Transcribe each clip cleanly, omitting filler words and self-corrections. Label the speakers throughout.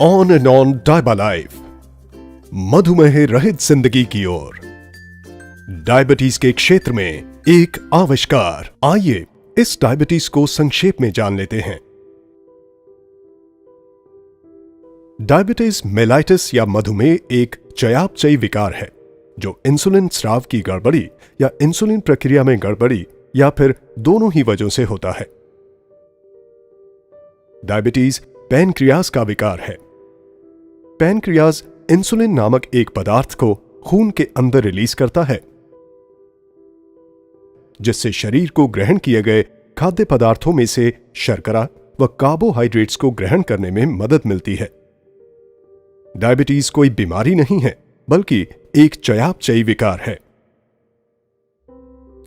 Speaker 1: On and on डायबा life, मधुमेह रहित जिंदगी की ओर। डायबिटीज के क्षेत्र में एक आविष्कार। आइए इस डायबिटीज को संक्षेप में जान लेते हैं। डायबिटीज मेलाइटिस या मधुमेह एक चयापचयी विकार है जो इंसुलिन स्राव की गड़बड़ी या इंसुलिन प्रक्रिया में गड़बड़ी या फिर दोनों ही वजहों से होता है। डायबिटीज पैनक्रियाज का विकार है। पैनक्रियाज इंसुलिन नामक एक पदार्थ को खून के अंदर रिलीज करता है, जिससे शरीर को ग्रहण किए गए खाद्य पदार्थों में से शर्करा व कार्बोहाइड्रेट्स को ग्रहण करने में मदद मिलती है। डायबिटीज कोई बीमारी नहीं है, बल्कि एक चयापचयी विकार है।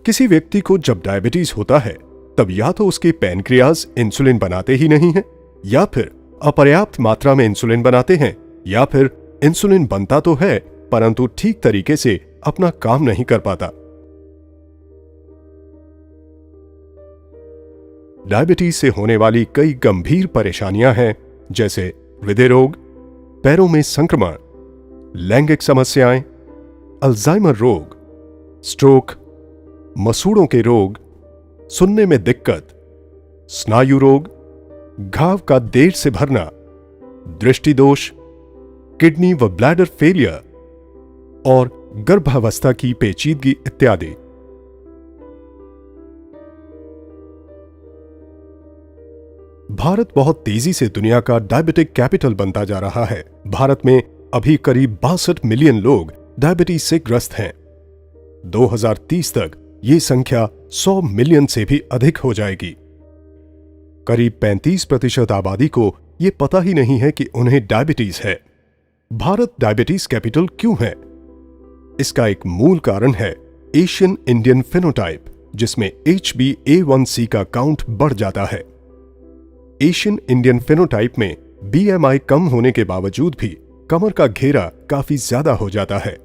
Speaker 1: किसी व्यक्ति को जब डायबिटीज होता है, तब या तो उसके पैनक्रियाज इंसुलिन बनाते ही नहीं हैं, या फिर अपर्याप्त मात्रा में इंसुलिन बनाते हैं, या फिर इंसुलिन बनता तो है परंतु ठीक तरीके से अपना काम नहीं कर पाता। डायबिटीज से होने वाली कई गंभीर परेशानियां हैं, जैसे हृदय रोग, पैरों में संक्रमण, लैंगिक समस्याएं, अल्जाइमर रोग, स्ट्रोक, मसूड़ों के रोग, सुनने में दिक्कत, स्नायु रोग, घाव का देर से भरना, दृष्टि दोष, किडनी व ब्लैडर फेलियर और गर्भावस्था की पेचीदगी इत्यादि। भारत बहुत तेजी से दुनिया का डायबिटिक कैपिटल बनता जा रहा है। भारत में अभी करीब 62 मिलियन लोग डायबिटीज से ग्रस्त हैं। 2030 तक ये संख्या 100 मिलियन से भी अधिक हो जाएगी। करीब 35% आबादी को ये पता ही नहीं है कि उन्हें डायबिटीज है। भारत डायबिटीज कैपिटल क्यों है? इसका एक मूल कारण है एशियन इंडियन फेनोटाइप, जिसमें HbA1c का काउंट बढ़ जाता है। एशियन इंडियन फेनोटाइप में BMI कम होने के बावजूद भी कमर का घेरा काफी ज्यादा हो जाता है।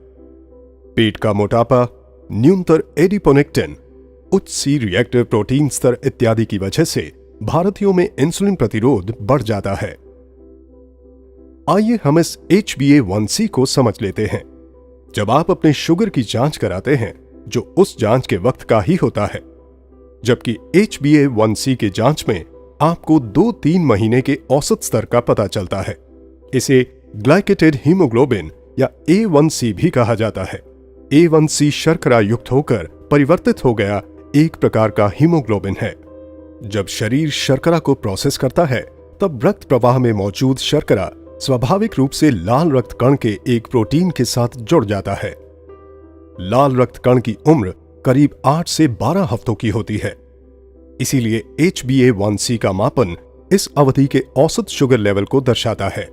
Speaker 1: पेट का मोटापा, न्यूनतर एडिपोनेक्टिन, उच्च C रिएक्टिव प्रोटीन स्तर इत्यादि की वजह से भारतीयों में इंसुलिन प्रतिरोध बढ़ जाता है। आइए हम इस HbA1c को समझ लेते हैं। जब आप अपने शुगर की जांच कराते हैं, जो उस जांच के वक्त का ही होता है, जबकि HbA1c के जांच में आपको 2-3 महीने के औसत स्तर का पता चलता है। इसे ग्लाइकेटेड हीमोग्लोबिन या A1c भी कहा जाता है। A1c शर्करा युक्त होकर परिवर्तित हो गया एक प्रकार का हीमोग्लोबिन है। जब शरीर शर्करा को प्रोसेस करता है, तब रक्त प्रवाह में मौजूद शर्करा स्वाभाविक रूप से लाल रक्त कण के एक प्रोटीन के साथ जुड़ जाता है। लाल रक्त कण की उम्र करीब 8 से 12 हफ्तों की होती है। इसीलिए HbA1c का मापन इस अवधि के औसत शुगर लेवल को दर्शाता है।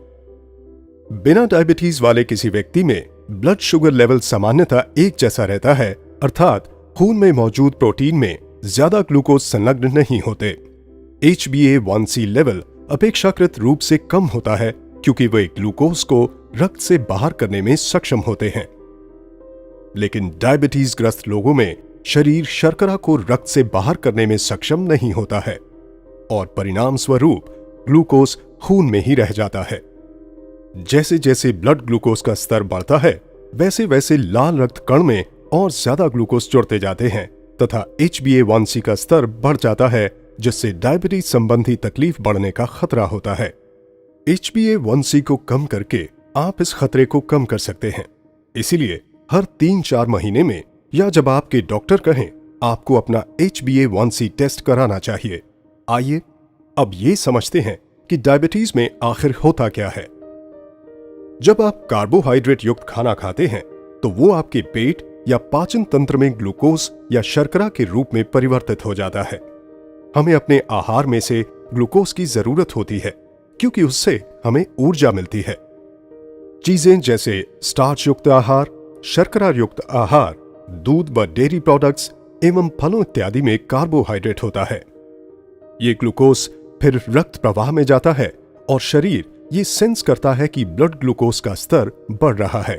Speaker 1: बिना डायबिटीज वाले किसी व्यक्ति में ब्लड शुगर लेवल सामान्यतः एक जैसा रहता है, अर्थात खून में मौजूद प्रोटीन में ज्यादा ग्लूकोज संलग्न नहीं होते। HbA1c लेवल अपेक्षाकृत रूप से कम होता है, क्योंकि वे ग्लूकोज को रक्त से बाहर करने में सक्षम होते हैं। लेकिन डायबिटीज ग्रस्त लोगों में शरीर शर्करा को रक्त से बाहर करने में सक्षम नहीं होता है और परिणाम स्वरूप ग्लूकोज खून में ही रह जाता है। जैसे जैसे ब्लड ग्लूकोज का स्तर बढ़ता है, वैसे वैसे लाल रक्त कण में और ज्यादा ग्लूकोज जुड़ते जाते हैं तथा HbA1c का स्तर बढ़ जाता है, जिससे डायबिटीज संबंधी तकलीफ बढ़ने का खतरा होता है। HbA1c को कम करके आप इस खतरे को कम कर सकते हैं। इसीलिए हर 3-4 महीने में या जब आपके डॉक्टर कहें, आपको अपना HbA1c टेस्ट कराना चाहिए। आइए अब ये समझते हैं कि डायबिटीज में आखिर होता क्या है। जब आप कार्बोहाइड्रेट युक्त खाना खाते हैं, तो वो आपके पेट या पाचन तंत्र में ग्लूकोज या शर्करा के रूप में परिवर्तित हो जाता है। हमें अपने आहार में से ग्लूकोज की जरूरत होती है, क्योंकि उससे हमें ऊर्जा मिलती है। चीजें जैसे स्टार्च युक्त आहार, शर्करा युक्त आहार, दूध व डेयरी प्रोडक्ट्स एवं फलों इत्यादि में कार्बोहाइड्रेट होता है। ये ग्लूकोज फिर रक्त प्रवाह में जाता है और शरीर ये सेंस करता है कि ब्लड ग्लूकोज का स्तर बढ़ रहा है।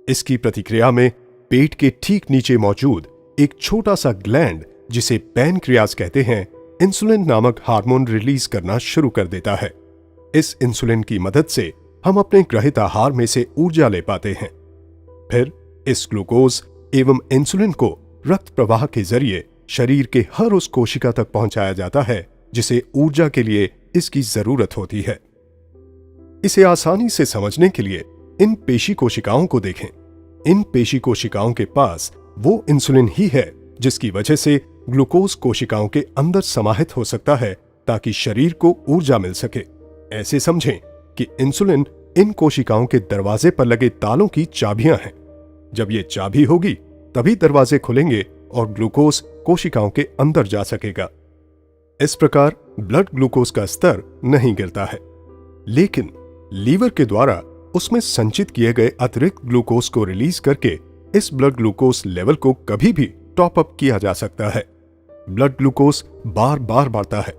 Speaker 1: इसकी प्रतिक्रिया में पेट के ठीक नीचे मौजूद एक छोटा सा ग्लैंड, जिसे पैनक्रियाज कहते हैं, इंसुलिन नामक हार्मोन रिलीज करना शुरू कर देता है। इस इंसुलिन की मदद से हम अपने ग्रहित आहार में से ऊर्जा ले पाते हैं। फिर इस ग्लूकोज एवं इंसुलिन को रक्त प्रवाह के जरिए शरीर के हर उस कोशिका तक पहुंचाया जाता है जिसे ऊर्जा के लिए इसकी जरूरत होती है। इसे आसानी से समझने के लिए इन पेशी कोशिकाओं को देखें। इन पेशी कोशिकाओं के पास वो इंसुलिन ही है जिसकी वजह से ग्लूकोज कोशिकाओं के अंदर समाहित हो सकता है ताकि शरीर को ऊर्जा मिल सके। ऐसे समझें कि इंसुलिन इन कोशिकाओं के दरवाजे पर लगे तालों की चाबियां हैं। जब ये चाबी होगी तभी दरवाजे खुलेंगे और ग्लूकोज कोशिकाओं के अंदर जा सकेगा। इस प्रकार ब्लड ग्लूकोज का स्तर नहीं गिरता है, लेकिन लीवर के द्वारा उसमें संचित किए गए अतिरिक्त ग्लूकोज को रिलीज करके इस ब्लड ग्लूकोज लेवल को कभी भी टॉप अप किया जा सकता है। ब्लड ग्लूकोज बार बार बढ़ता है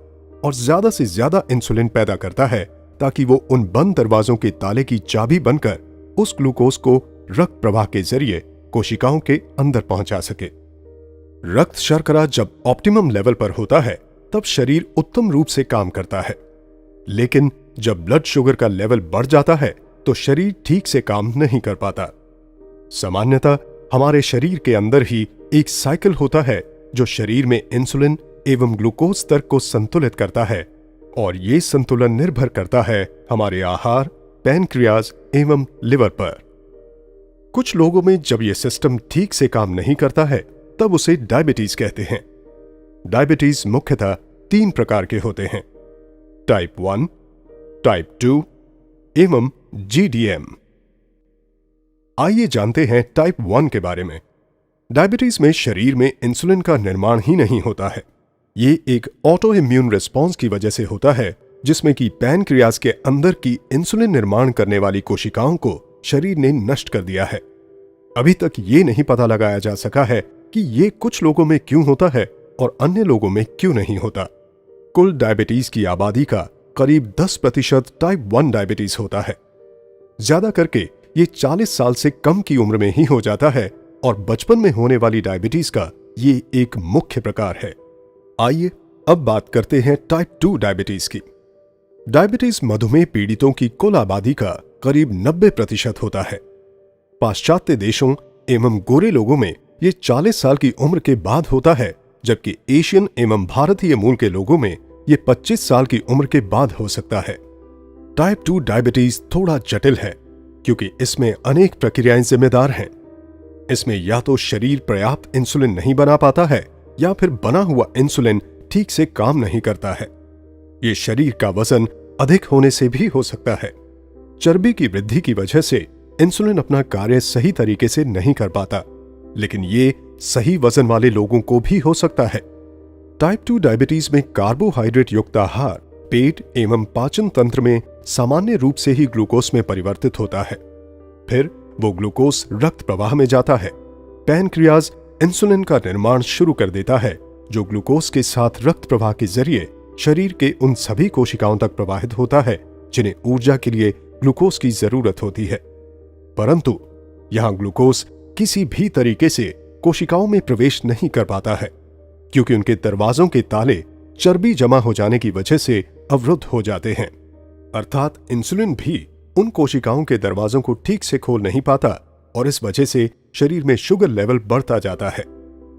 Speaker 1: और ज्यादा से ज्यादा इंसुलिन पैदा करता है ताकि वो उन बंद दरवाजों के ताले की चाबी बनकर उस ग्लूकोज को रक्त प्रवाह के जरिए कोशिकाओं के अंदर पहुंचा सके। रक्त शर्करा जब ऑप्टिमम लेवल पर होता है तब शरीर उत्तम रूप से काम करता है, लेकिन जब ब्लड शुगर का लेवल बढ़ जाता है तो शरीर ठीक से काम नहीं कर पाता। सामान्यतः हमारे शरीर के अंदर ही एक साइकिल होता है जो शरीर में इंसुलिन एवं ग्लूकोज स्तर को संतुलित करता है, और ये संतुलन निर्भर करता है हमारे आहार, पैनक्रियाज एवं लिवर पर। कुछ लोगों में जब यह सिस्टम ठीक से काम नहीं करता है तब उसे डायबिटीज कहते हैं। डायबिटीज मुख्यतः 3 प्रकार के होते हैं: टाइप 1, टाइप 2 एवं GDM। आइए जानते हैं टाइप 1 के बारे में। डायबिटीज में शरीर में इंसुलिन का निर्माण ही नहीं होता है। ये एक ऑटो इम्यून रिस्पॉन्स की वजह से होता है जिसमें कि पैनक्रियाज के अंदर की इंसुलिन निर्माण करने वाली कोशिकाओं को शरीर ने नष्ट कर दिया है। अभी तक ये नहीं पता लगाया जा सका है कि ये कुछ लोगों में क्यों होता है और अन्य लोगों में क्यों नहीं होता। कुल डायबिटीज की आबादी का करीब 10% टाइप 1 डायबिटीज होता है। ज्यादा करके ये 40 साल से कम की उम्र में ही हो जाता है और बचपन में होने वाली डायबिटीज का ये एक मुख्य प्रकार है। आइए अब बात करते हैं टाइप 2 डायबिटीज की। डायबिटीज मधुमेह पीड़ितों की कुल आबादी का करीब 90% होता है। पाश्चात्य देशों एवं गोरे लोगों में ये 40 साल की उम्र के बाद होता है, जबकि एशियन एवं भारतीय मूल के लोगों में ये 25 साल की उम्र के बाद हो सकता है। टाइप 2 डायबिटीज थोड़ा जटिल है क्योंकि इसमें अनेक प्रक्रियाएं जिम्मेदार हैं। इसमें या तो शरीर पर्याप्त इंसुलिन नहीं बना पाता है या फिर बना हुआ इंसुलिन ठीक से काम नहीं करता है। ये शरीर का वजन अधिक होने से भी हो सकता है। चर्बी की वृद्धि की वजह से इंसुलिन अपना कार्य सही तरीके से नहीं कर पाता, लेकिन ये सही वजन वाले लोगों को भी हो सकता है। टाइप 2 डायबिटीज में कार्बोहाइड्रेट युक्त आहार पेट एवं पाचन तंत्र में सामान्य रूप से ही ग्लूकोज में परिवर्तित होता है। फिर वो ग्लूकोज रक्त प्रवाह में जाता है। पैनक्रियाज इंसुलिन का निर्माण शुरू कर देता है जो ग्लूकोज के साथ रक्त प्रवाह के जरिए शरीर के उन सभी कोशिकाओं तक प्रवाहित होता है जिन्हें ऊर्जा के लिए ग्लूकोज की जरूरत होती है। परंतु यहां ग्लूकोज किसी भी तरीके से कोशिकाओं में प्रवेश नहीं कर पाता है क्योंकि उनके दरवाजों के ताले चर्बी जमा हो जाने की वजह से अवरुद्ध हो जाते हैं। अर्थात इंसुलिन भी उन कोशिकाओं के दरवाजों को ठीक से खोल नहीं पाता और इस वजह से शरीर में शुगर लेवल बढ़ता जाता है।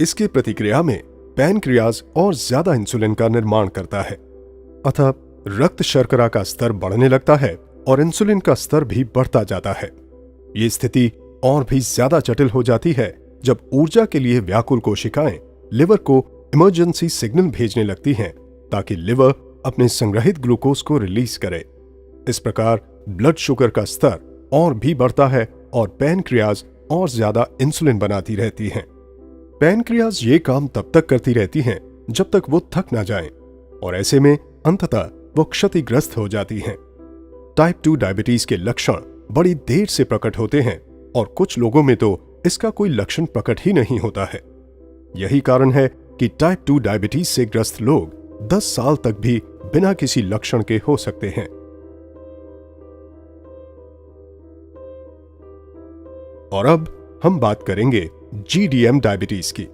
Speaker 1: इसके प्रतिक्रिया में पैनक्रियाज और ज्यादा इंसुलिन का निर्माण करता है, अतः रक्त शर्करा का स्तर बढ़ने लगता है और इंसुलिन का स्तर भी बढ़ता जाता है। ये स्थिति और भी ज्यादा जटिल हो जाती है जब ऊर्जा के लिए व्याकुल कोशिकाएं लिवर को इमरजेंसी सिग्नल भेजने लगती हैं ताकि लिवर अपने संग्रहित ग्लूकोज को रिलीज करे। इस प्रकार ब्लड शुगर का स्तर और भी बढ़ता है और पैनक्रियाज और ज्यादा इंसुलिन बनाती रहती हैं। पैनक्रियाज ये काम तब तक करती रहती हैं जब तक वो थक ना जाएं, और ऐसे में अंततः वो क्षतिग्रस्त हो जाती हैं। टाइप 2 डायबिटीज के लक्षण बड़ी देर से प्रकट होते हैं और कुछ लोगों में तो इसका कोई लक्षण प्रकट ही नहीं होता है। यही कारण है कि टाइप 2 डायबिटीज से ग्रस्त लोग 10 साल तक भी बिना किसी लक्षण के हो सकते हैं। और अब हम बात करेंगे GDM डायबिटीज की।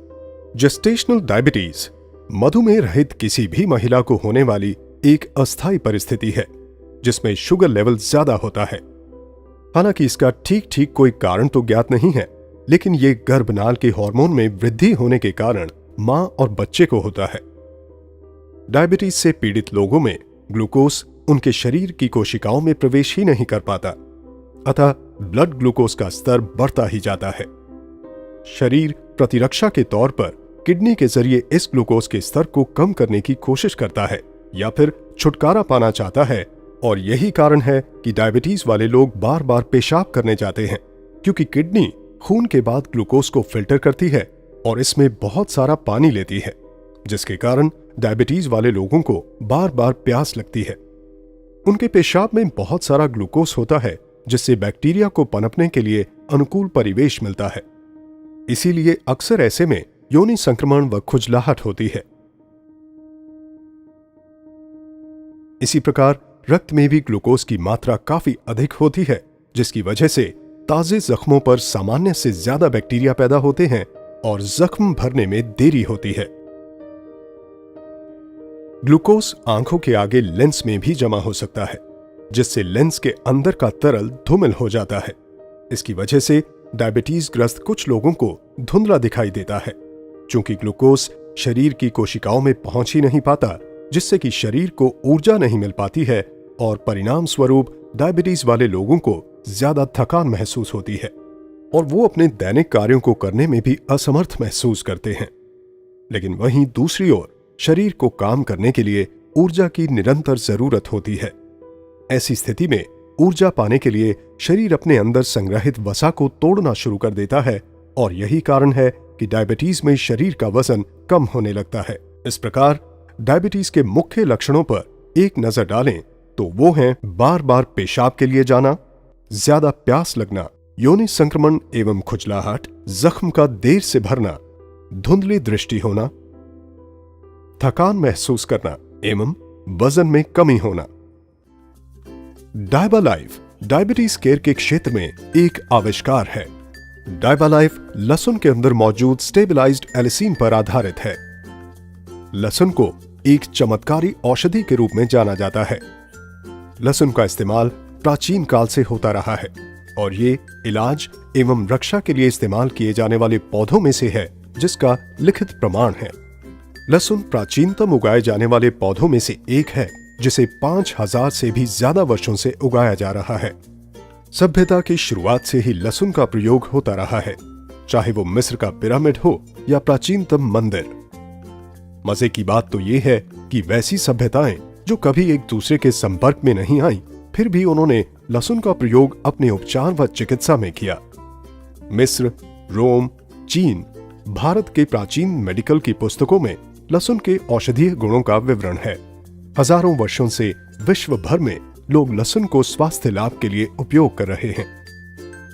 Speaker 1: जेस्टेशनल डायबिटीज मधुमेह रहित किसी भी महिला को होने वाली एक अस्थायी परिस्थिति है। जिसमें शुगर लेवल ज्यादा होता है। हालांकि इसका ठीक ठीक कोई कारण तो ज्ञात नहीं है, लेकिन ये गर्भनाल के हार्मोन में वृद्धि होने के कारण मां और बच्चे को होता है। डायबिटीज से पीड़ित लोगों में ग्लूकोज उनके शरीर की कोशिकाओं में प्रवेश ही नहीं कर पाता, अतः ब्लड ग्लूकोज का स्तर बढ़ता ही जाता है। शरीर प्रतिरक्षा के तौर पर किडनी के जरिए इस ग्लूकोज के स्तर को कम करने की कोशिश करता है या फिर छुटकारा पाना चाहता है, और यही कारण है कि डायबिटीज वाले लोग बार बार पेशाब करने जाते हैं, क्योंकि किडनी खून के बाद ग्लूकोज को फिल्टर करती है और इसमें बहुत सारा पानी लेती है, जिसके कारण डायबिटीज वाले लोगों को बार बार प्यास लगती है। उनके पेशाब में बहुत सारा ग्लूकोज होता है, जिससे बैक्टीरिया को पनपने के लिए अनुकूल परिवेश मिलता है। इसीलिए अक्सर ऐसे में योनि संक्रमण व खुजलाहट होती है। इसी प्रकार रक्त में भी ग्लूकोज की मात्रा काफी अधिक होती है, जिसकी वजह से ताजे जख्मों पर सामान्य से ज्यादा बैक्टीरिया पैदा होते हैं और जख्म भरने में देरी होती है। ग्लूकोज आंखों के आगे लेंस में भी जमा हो सकता है, जिससे लेंस के अंदर का तरल धूमिल हो जाता है। इसकी वजह से डायबिटीज ग्रस्त कुछ लोगों को धुंधला दिखाई देता है, क्योंकि ग्लूकोज शरीर की कोशिकाओं में पहुंच ही नहीं पाता, जिससे कि शरीर को ऊर्जा नहीं मिल पाती है और परिणाम स्वरूप डायबिटीज वाले लोगों को ज्यादा थकान महसूस होती है और वो अपने दैनिक कार्यों को करने में भी असमर्थ महसूस करते हैं। लेकिन वहीं दूसरी ओर शरीर को काम करने के लिए ऊर्जा की निरंतर जरूरत होती है। ऐसी स्थिति में ऊर्जा पाने के लिए शरीर अपने अंदर संग्रहित वसा को तोड़ना शुरू कर देता है, और यही कारण है कि डायबिटीज में शरीर का वजन कम होने लगता है। इस प्रकार डायबिटीज के मुख्य लक्षणों पर एक नजर डालें तो वो हैं बार बार पेशाब के लिए जाना, ज्यादा प्यास लगना, योनि संक्रमण एवं खुजलाहट, जख्म का देर से भरना, धुंधली दृष्टि होना, थकान महसूस करना एवं वजन में कमी होना। डायबालाइफ डायबिटीज केयर के क्षेत्र में एक आविष्कार है। डायबालाइफ लहसुन के अंदर मौजूद स्टेबलाइज्ड एलिसिन पर आधारित है। लहसुन को एक चमत्कारी औषधि के रूप में जाना जाता है। लहसुन का इस्तेमाल प्राचीन काल से होता रहा है और ये इलाज एवं रक्षा के लिए इस्तेमाल किए जाने वाले पौधों में से है, जिसका लिखित प्रमाण है। लहसुन प्राचीनतम उगाए जाने वाले पौधों में से एक है, जिसे 5000 से भी ज्यादा वर्षों से उगाया जा रहा है। सभ्यता की शुरुआत से ही लहसुन का प्रयोग होता रहा है, चाहे वो मिस्र का पिरामिड हो या प्राचीनतम मंदिर। मजे की बात तो ये है कि वैसी सभ्यताएं जो कभी एक दूसरे के संपर्क में नहीं आई, फिर भी उन्होंने लहसुन का प्रयोग अपने उपचार व चिकित्सा में किया। मिस्र, रोम, चीन, भारत के प्राचीन मेडिकल की पुस्तकों में लहसुन के औषधीय गुणों का विवरण है। हजारों वर्षों से विश्व भर में लोग लहसुन को स्वास्थ्य लाभ के लिए उपयोग कर रहे हैं।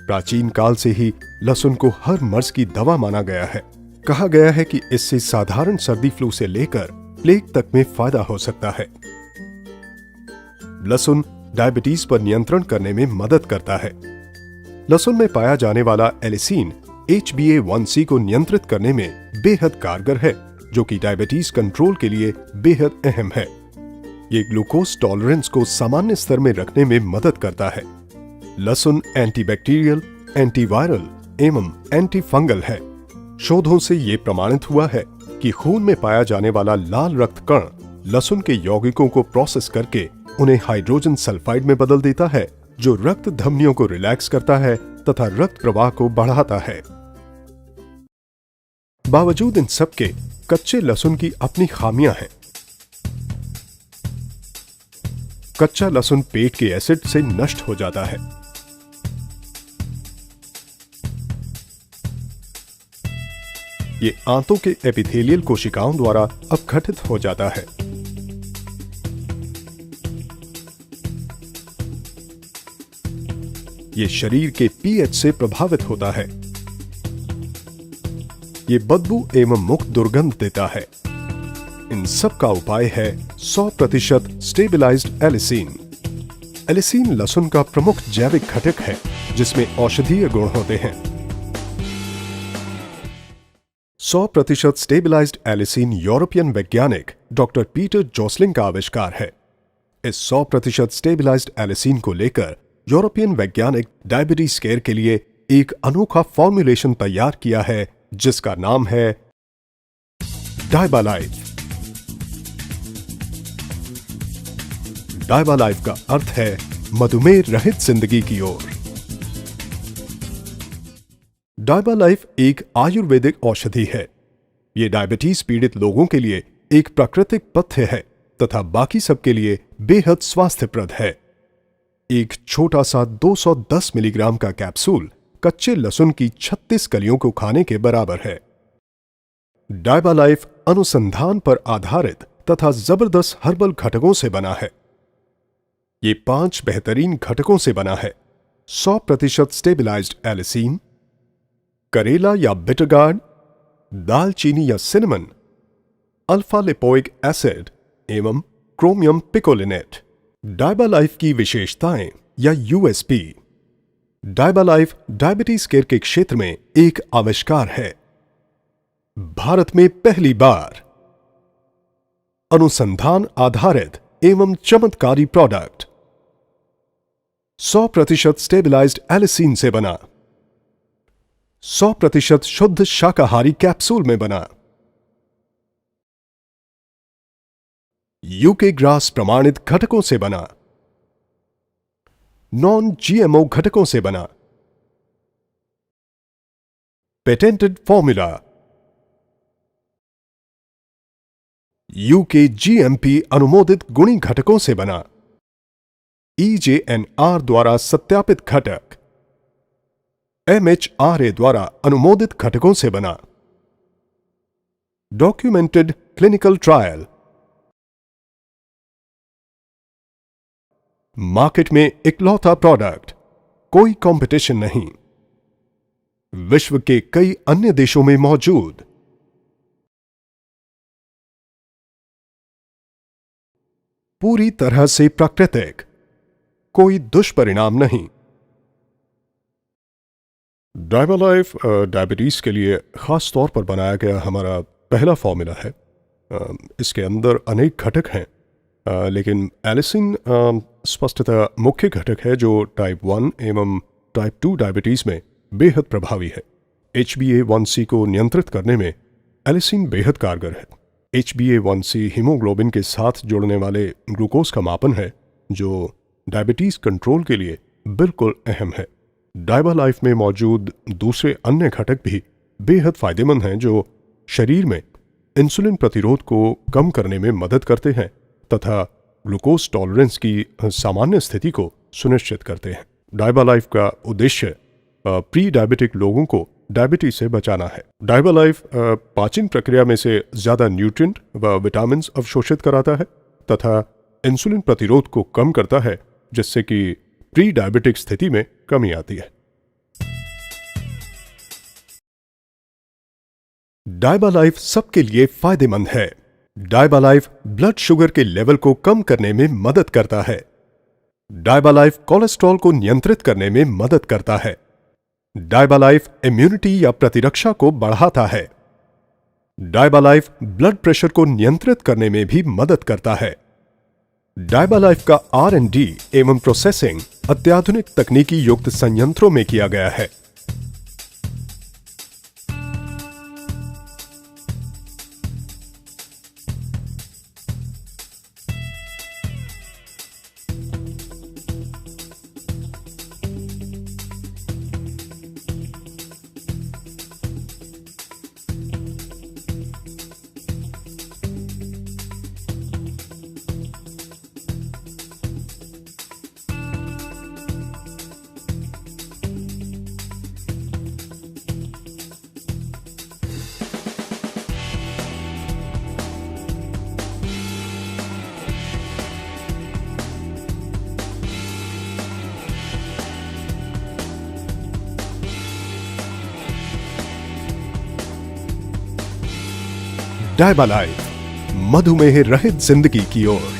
Speaker 1: प्राचीन काल से ही लहसुन को हर मर्ज की दवा माना गया है। कहा गया है कि इससे साधारण सर्दी फ्लू से लेकर प्लेग तक में फायदा हो सकता है। लहसुन डायबिटीज पर नियंत्रण करने में मदद करता है। लहसुन में पाया जाने वाला एलिसिन HbA1c को नियंत्रित करने में बेहद कारगर है, जो कि डायबिटीज कंट्रोल के लिए बेहद अहम है। ये ग्लूकोज टॉलरेंस को सामान्य स्तर में रखने में मदद करता है। लहसुन एंटीबैक्टीरियल, एंटीवायरल एवं एंटी फंगल है। शोधों से ये प्रमाणित हुआ है कि खून में पाया जाने वाला लाल रक्त कण लहसुन के यौगिकों को प्रोसेस करके उन्हें हाइड्रोजन सल्फाइड में बदल देता है, जो रक्त धमनियों को रिलैक्स करता है तथा रक्त प्रवाह को बढ़ाता है। बावजूद इन सब के कच्चे लहसुन की अपनी खामियां हैं। कच्चा लहसुन पेट के एसिड से नष्ट हो जाता है। ये आंतों के एपिथेलियल कोशिकाओं द्वारा अपघटित हो जाता है। ये शरीर के पीएच से प्रभावित होता है। ये बदबू एवं मुख दुर्गंध देता है। इन सब का उपाय है 100% स्टेबलाइज्ड एलिसिन। एलिसिन लहसुन का प्रमुख जैविक घटक है, जिसमें औषधीय गुण होते हैं। 100% स्टेबलाइज्ड एलिसिन यूरोपियन वैज्ञानिक डॉक्टर पीटर जोसलिंग का आविष्कार है। इस 100% स्टेबिलाइज्ड एलिसिन को लेकर यूरोपियन वैज्ञानिक डायबिटीज केयर के लिए एक अनोखा फॉर्मुलेशन तैयार किया है जिसका नाम है डायबालाइफ। डायबालाइफ का अर्थ है मधुमेह रहित जिंदगी की ओर। डायबालाइफ एक आयुर्वेदिक औषधि है। यह डायबिटीज पीड़ित लोगों के लिए एक प्राकृतिक पथ्य है तथा बाकी सबके लिए बेहद स्वास्थ्यप्रद है। एक छोटा सा 210 मिलीग्राम का कैप्सूल कच्चे लहसुन की 36 कलियों को खाने के बराबर है। डायबालाइफ अनुसंधान पर आधारित तथा जबरदस्त हर्बल घटकों से बना है। ये 5 बेहतरीन घटकों से बना है। 100% स्टेबिलाइज्ड एलिसिन, करेला या बिटरगार्ड, दालचीनी या सिनेमन, अल्फा लिपोइक एसिड एवं क्रोमियम पिकोलिनेट। डायबालाइफ की विशेषताएं या यूएसपी। डायबालाइफ डायबिटीज केयर के क्षेत्र में एक आविष्कार है। भारत में पहली बार अनुसंधान आधारित एवं चमत्कारी प्रोडक्ट 100% स्टेबिलाइज्ड एलिसिन से बना, 100% शुद्ध शाकाहारी कैप्सूल में बना, यूके ग्रास प्रमाणित घटकों से बना, नॉन जीएमओ घटकों से बना, पेटेंटेड फॉर्मूला, यूके जीएमपी अनुमोदित गुणी घटकों से बना, EJNR द्वारा सत्यापित घटक, MHRA द्वारा अनुमोदित घटकों से बना, डॉक्यूमेंटेड क्लिनिकल ट्रायल। मार्केट में इकलौता प्रोडक्ट, कोई कंपटीशन नहीं। विश्व के कई अन्य देशों में मौजूद। पूरी तरह से प्राकृतिक, कोई दुष्परिणाम नहीं। डायबालाइफ डायबिटीज के लिए खास तौर पर बनाया गया हमारा पहला फॉर्मूला है। इसके अंदर अनेक घटक हैं, लेकिन एलिसिन स्पष्टतः मुख्य घटक है जो टाइप 1 एवं टाइप 2 डायबिटीज में बेहद प्रभावी है। HbA1c को नियंत्रित करने में एलिसिन बेहद कारगर है। HbA1c हीमोग्लोबिन के साथ जोड़ने वाले ग्लूकोज का मापन है जो डायबिटीज कंट्रोल के लिए बिल्कुल अहम है। डायबालाइफ में मौजूद दूसरे अन्य घटक भी बेहद फायदेमंद हैं जो शरीर में इंसुलिन प्रतिरोध को कम करने में मदद करते हैं तथा ग्लूकोज टॉलरेंस की सामान्य स्थिति को सुनिश्चित करते हैं। डायबालाइफ का उद्देश्य प्री डायबिटिक लोगों को डायबिटीज से बचाना है। डायबालाइफ पाचन प्रक्रिया में से ज्यादा न्यूट्रिएंट व विटामिन अवशोषित कराता है तथा इंसुलिन प्रतिरोध को कम करता है जिससे कि प्री डायबिटिक स्थिति में कमी आती है। डायबालाइफ सबके लिए फायदेमंद है। डायबालाइफ ब्लड शुगर के लेवल को कम करने में मदद करता है। डायबालाइफ कोलेस्ट्रॉल को नियंत्रित करने में मदद करता है। डायबालाइफ इम्यूनिटी या प्रतिरक्षा को बढ़ाता है। डायबालाइफ ब्लड प्रेशर को नियंत्रित करने में भी मदद करता है। डायबालाइफ का R&D एवं प्रोसेसिंग अत्याधुनिक तकनीकी युक्त संयंत्रों में किया गया है। डायबालाइफ, मधुमेह रहित जिंदगी की ओर।